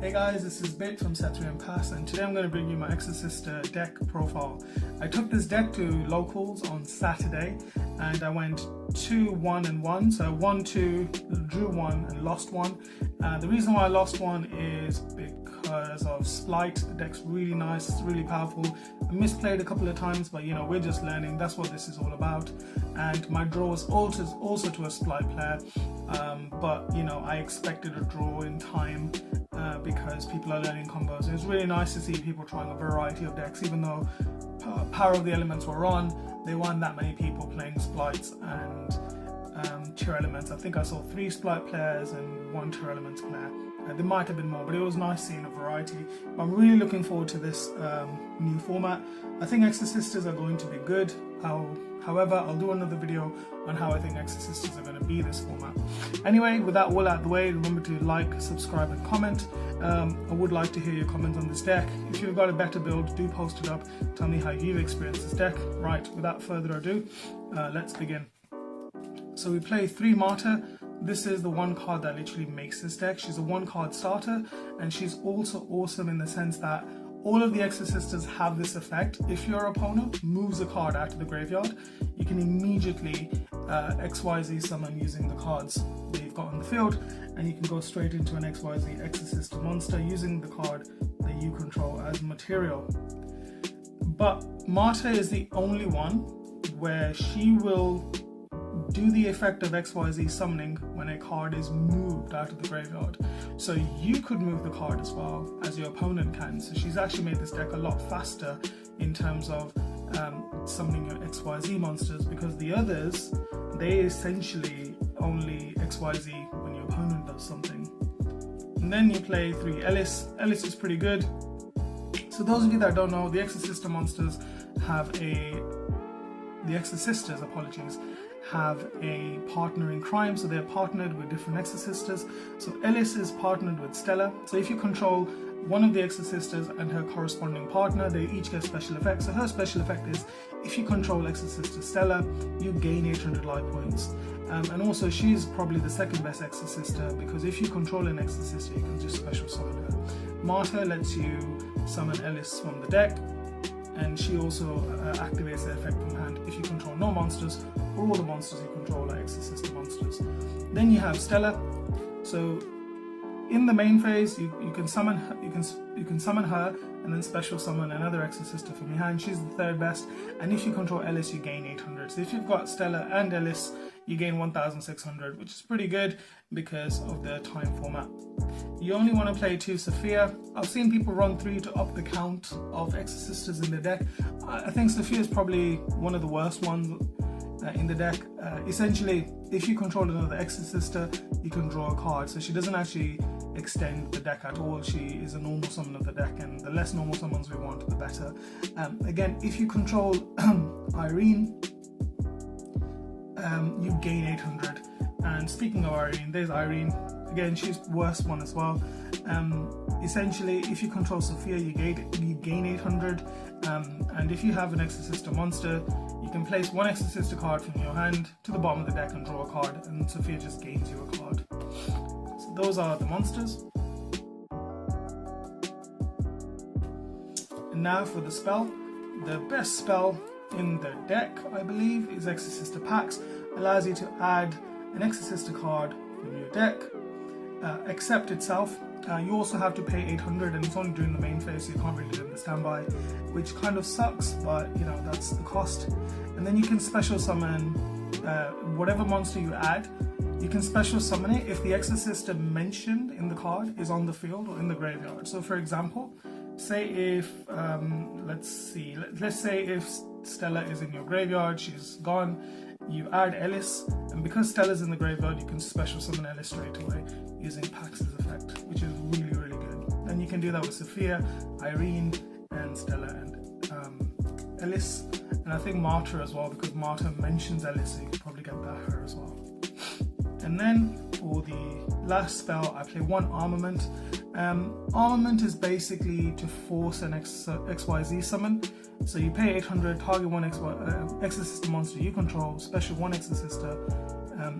Hey guys, this is Bit from Set 3 and Pass, and today I'm going to bring you my EXOSISTER deck profile. I took this deck to locals on Saturday and I went 2-1-1, so 1-2, drew 1 and lost 1. The reason why I lost 1 is because of Splight. The deck's really nice, it's really powerful. I misplayed a couple of times, but you know, we're just learning, that's what this is all about. And my draw was also to a Splight player, but you know, I expected a draw in time. Because people are learning combos. It was really nice to see people trying a variety of decks, even though Power of the Elements were on, there weren't that many people playing Splites and Tier Elements. I think I saw 3 Splite players and 1 Tier Elements player. There might have been more, but it was nice seeing a variety. I'm really looking forward to this new format. I think EXOSISTERs are going to be good. However, I'll do another video on how I think EXOSISTERs are going to be this format. Anyway, with that all out of the way, remember to like, subscribe and comment. I would like to hear your comments on this deck. If you've got a better build, do post it up. Tell me how you've experienced this deck. Right, without further ado, let's begin. So we play 3 Martyr. This is the one card that literally makes this deck. She's a 1-card starter, and she's also awesome in the sense that all of the EXOSISTERs have this effect. If your opponent moves a card out of the graveyard, you can immediately XYZ summon using the cards that you've got on the field, and you can go straight into an XYZ EXOSISTER monster using the card that you control as material. But Martyr is the only one where she will do the effect of XYZ summoning when a card is moved out of the graveyard. So you could move the card as well as your opponent can. So she's actually made this deck a lot faster in terms of summoning your XYZ monsters, because the others, they essentially only XYZ when your opponent does something. And then you play 3 Ellis. Ellis is pretty good. So those of you that don't know, the EXOSISTER monsters have the EXOSISTERs, apologies, have a partner in crime, so they're partnered with different EXOSISTERs. So Ellis is partnered with Stella. So if you control one of the EXOSISTERs and her corresponding partner, they each get special effects. So her special effect is, if you control EXOSISTER Stella, you gain 800 life points. And also she's probably the second best EXOSISTER, because if you control an EXOSISTER, you can just special summon her. Martyr lets you summon Ellis from the deck, and she also activates the effect from hand if you control no monsters, or all the monsters you control are EXOSISTER monsters. Then you have Stella. So in the main phase, you can summon her, you can summon her and then special summon another EXOSISTER from your hand. She's the third best, and if you control Ellis, you gain 800. So if you've got Stella and Ellis, you gain 1600, which is pretty good because of the time format. You only want to play 2 Sophia. I've seen people run 3 to up the count of EXOSISTERs in the deck. I think Sophia is probably one of the worst ones in the deck. Essentially, if you control another EXOSISTER, you can draw a card. So she doesn't actually extend the deck at all. She is a normal summon of the deck, and the less normal summons we want, the better. Again, if you control Irene, you gain 800. And speaking of Irene, there's Irene. Again, she's the worst one as well. Essentially, if you control Sophia, you gain 800. And if you have an EXOSISTER monster, you can place 1 EXOSISTER card from your hand to the bottom of the deck and draw a card, and Sophia just gains you a card. So those are the monsters. And now for the spell. The best spell in the deck, I believe, is EXOSISTER Packs. Allows you to add an EXOSISTER card from your deck, except itself. You also have to pay 800, and it's only during the main phase, so you can't really do it in the standby, which kind of sucks, but you know, that's the cost. And then you can special summon whatever monster you add. You can special summon it if the EXOSISTER mentioned in the card is on the field or in the graveyard. So for example, say if let's say if Stella is in your graveyard, she's gone, you add Ellis, and because Stella's in the graveyard, you can special summon Ellis straight away using Pax's effect, which is really, really good. And you can do that with Sophia, Irene, and Stella, and Ellis, and I think Martyr as well, because Martyr mentions Ellis, so you can probably get that her as well. And then for the last spell, I play 1 Armament. Armament is basically to force an XYZ summon. So you pay 800, target one Exosister monster you control, special one Exosister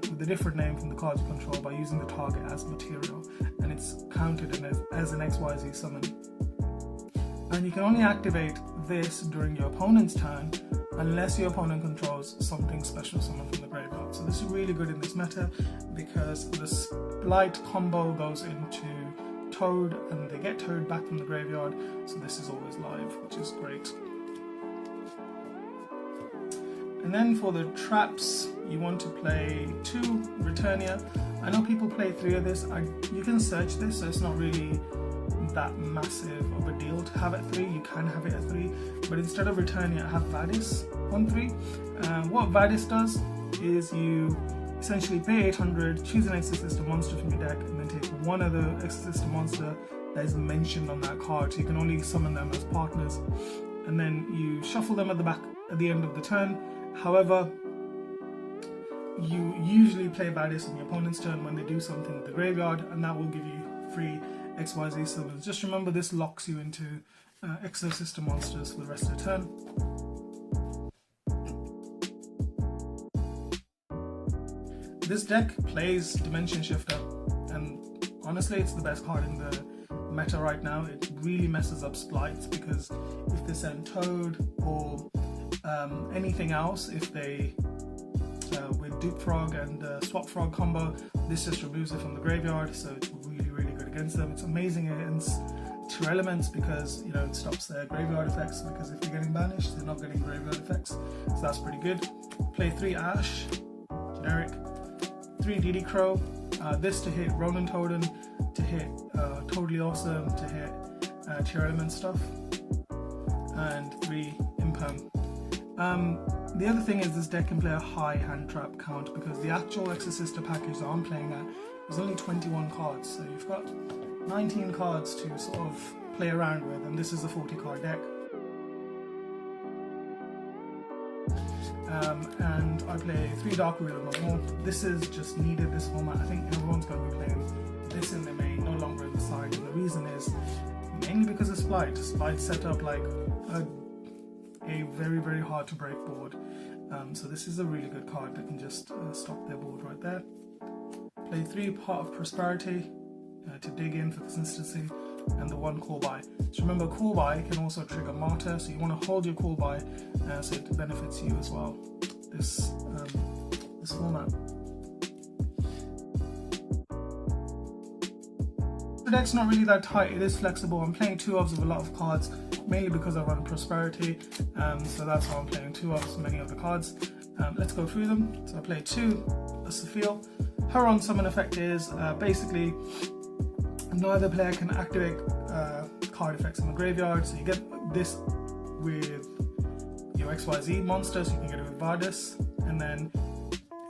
with a different name from the cards you control by using the target as material, and it's counted as an XYZ summon. And you can only activate this during your opponent's turn unless your opponent controls something special summoned from the graveyard. So this is really good in this meta because the Splight combo goes into Toad and they get Toad back from the graveyard, so this is always live, which is great. And then for the traps, you want to play 2 Returnia. I know people play 3 of this. You can search this, so it's not really that massive of a deal to have at 3. You can have it at 3, but instead of Returnia, I have Vadis on 3. What Vadis does is you essentially pay 800, choose an Exosister monster from your deck, and then take one other Exosister monster that is mentioned on that card. So you can only summon them as partners, and then you shuffle them at the end of the turn. However, you usually play Vadis on your opponent's turn when they do something with the graveyard, and that will give you free XYZ summons. Just remember, this locks you into Exosister monsters for the rest of the turn. This deck plays Dimension Shifter, and honestly it's the best card in the meta right now. It really messes up Splites, because if they send Toad or anything else, if they with Dupe Frog and Swap Frog combo, this just removes it from the graveyard, so it's really good against them. It's amazing against 2 elements because, you know, it stops their graveyard effects, because if they're getting banished, they're not getting graveyard effects, so that's pretty good. Play 3 Ash, generic, 3 DD Crow, this to hit Ronin Totem, to hit Totally Awesome, to hit tier element stuff, and 3 Imperm. The other thing is this deck can play a high hand trap count, because the actual Exosister package that I'm playing at is only 21 cards, so you've got 19 cards to sort of play around with, and this is a 40 card deck. And I play 3 Dark Wheel or more. This is just needed, this format. I think everyone's going to be playing this in the main, no longer in the side, and the reason is mainly because of Splight. Splight set up like a very hard to break board, so this is a really good card that can just stop their board right there. Play 3 Pot of Prosperity to dig in for consistency, and the 1 Call By. So remember, Call By can also trigger Martyr, so you want to hold your Call By so it benefits you as well, this format. The deck's not really that tight, it is flexible. I'm playing 2 ofs of a lot of cards, mainly because I run Prosperity, so that's why I'm playing 2 ofs many of the cards. Let's go through them. So I play 2 Asophiel. Her on summon effect is basically no other player can activate card effects in the graveyard, so you get this with your XYZ monster, so you can get it with Vadis, and then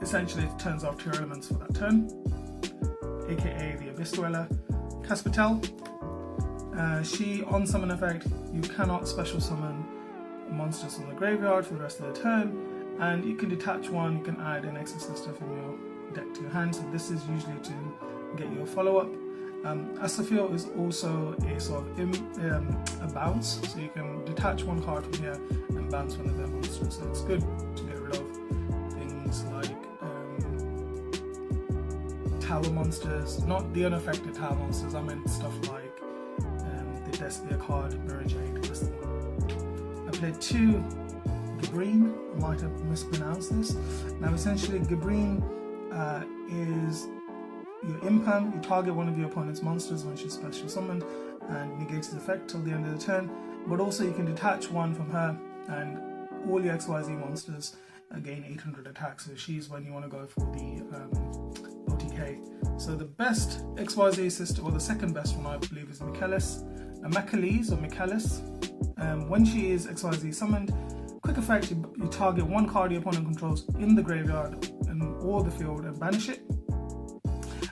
essentially it turns off 2 elements for that turn, aka the Abyss Dweller. Caspatel, she on summon effect, you cannot special summon monsters from the graveyard for the rest of the turn, and you can detach one, you can add an Exosister from your deck to your hand, so this is usually to get you a follow-up. Asophiel is also a sort of a bounce, so you can detach 1 card from here and bounce one of their monsters, so it's good to get rid of things like tower monsters, not the unaffected tower monsters, I meant stuff like the Despia card, Mirror Jade, that's the one. I played 2 Gabrine, I might have mispronounced this. Now essentially Gabrine is your Imperm, you target one of your opponent's monsters when she's special summoned and negates the effect till the end of the turn, but also you can detach 1 from her and all your XYZ monsters gain 800 attacks, so she's when you want to go for the OTK. So the best XYZ sister, or the second best one I believe, is Michaelis. Michaelis or Michaelis. When she is XYZ summoned, quick effect, you target 1 card your opponent controls in the graveyard or the field and banish it.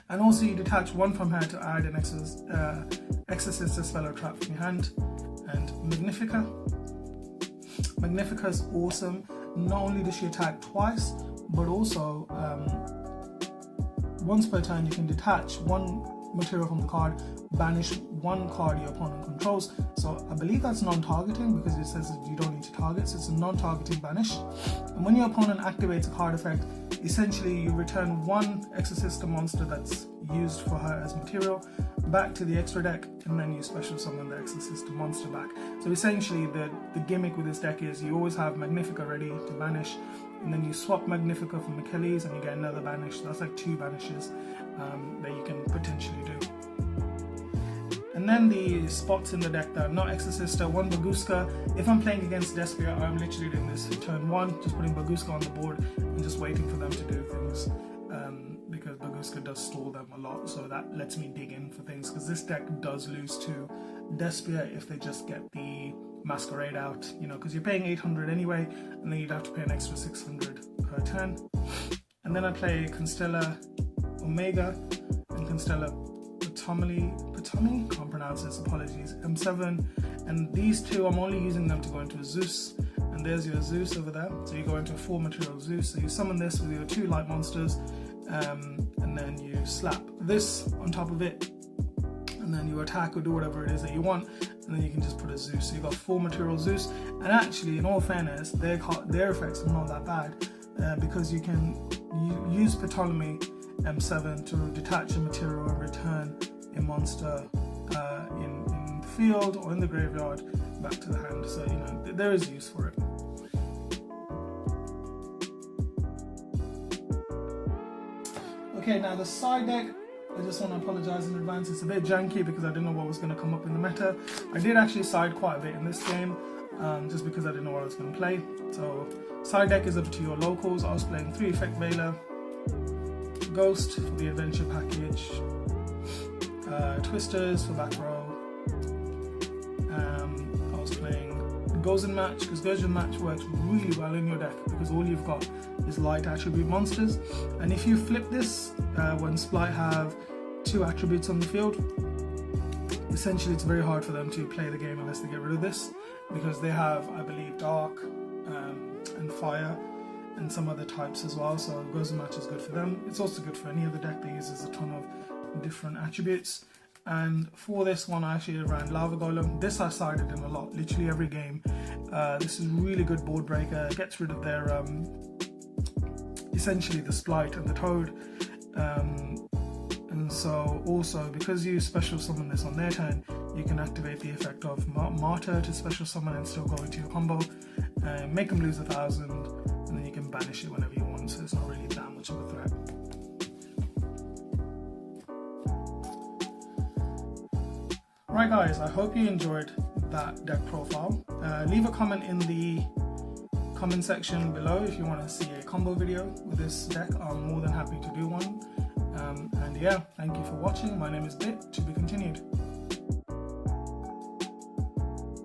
And also you detach 1 from her to add an Exosister spell or trap from your hand. And Magnifica. Magnifica is awesome. Not only does she attack twice, but also once per turn you can detach 1 material from the card, banish one card your opponent controls. So I believe that's non-targeting because it says that you don't need to target, so it's a non-targeting banish. And when your opponent activates a card effect, essentially you return one EXOSISTER monster that's used for her as material back to the extra deck, and then you special summon the EXOSISTER monster back. So essentially the gimmick with this deck is you always have Magnifica ready to banish, and then you swap Magnifica from Achilles and you get another banish. So that's like 2 banishes that you can potentially do. And then the spots in the deck that are not EXOSISTER, 1 Baguska. If I'm playing against Despia, I'm literally doing this for turn 1, just putting Baguska on the board and just waiting for them to do things, because Baguska does stall them a lot, so that lets me dig in for things, because this deck does lose to Despia if they just get the Masquerade out, you know, because you're paying 800 anyway, and then you'd have to pay an extra 600 per turn. And then I play Constella Omega and Constella Patami, can't pronounce this, apologies, M7, and these two I'm only using them to go into a Zeus, and there's your Zeus over there, so you go into a 4 material Zeus, so you summon this with your 2 light monsters, and then you slap this on top of it, and then you attack or do whatever it is that you want, and then you can just put a Zeus, so you've got 4 material Zeus. And actually, in all fairness, their effects are not that bad, because you can use Ptolemy M7 to detach a material and return a monster in the field or in the graveyard back to the hand, so you know there is use for it. Okay, now the side deck, I just want to apologize in advance, it's a bit janky because I didn't know what was going to come up in the meta. I did actually side quite a bit in this game, just because I didn't know what I was going to play. So side deck is up to your locals. I was playing 3 Effect Veiler, Ghost for the adventure package, Twisters for back row. I was playing Gozen Match because Gozen Match works really well in your deck because all you've got is light attribute monsters, and if you flip this when Splight have 2 attributes on the field, essentially it's very hard for them to play the game unless they get rid of this, because they have, I believe, Dark and Fire and some other types as well, so Gozen Match is good for them. It's also good for any other deck that uses a ton of different attributes. And for this one I actually ran Lava Golem. This I sided in a lot, literally every game. This is really good board breaker, it gets rid of their essentially the Splight and the Toad, and so also because you special summon this on their turn, you can activate the effect of Martyr to special summon and still go into your combo, make them lose 1,000, and then you can banish it whenever you want, so it's not really that much of a threat. Right guys, I hope you enjoyed that deck profile. Leave a comment in the comment section below if you want to see a combo video with this deck. I'm more than happy to do one. And yeah, thank you for watching. My name is Bit, to be continued.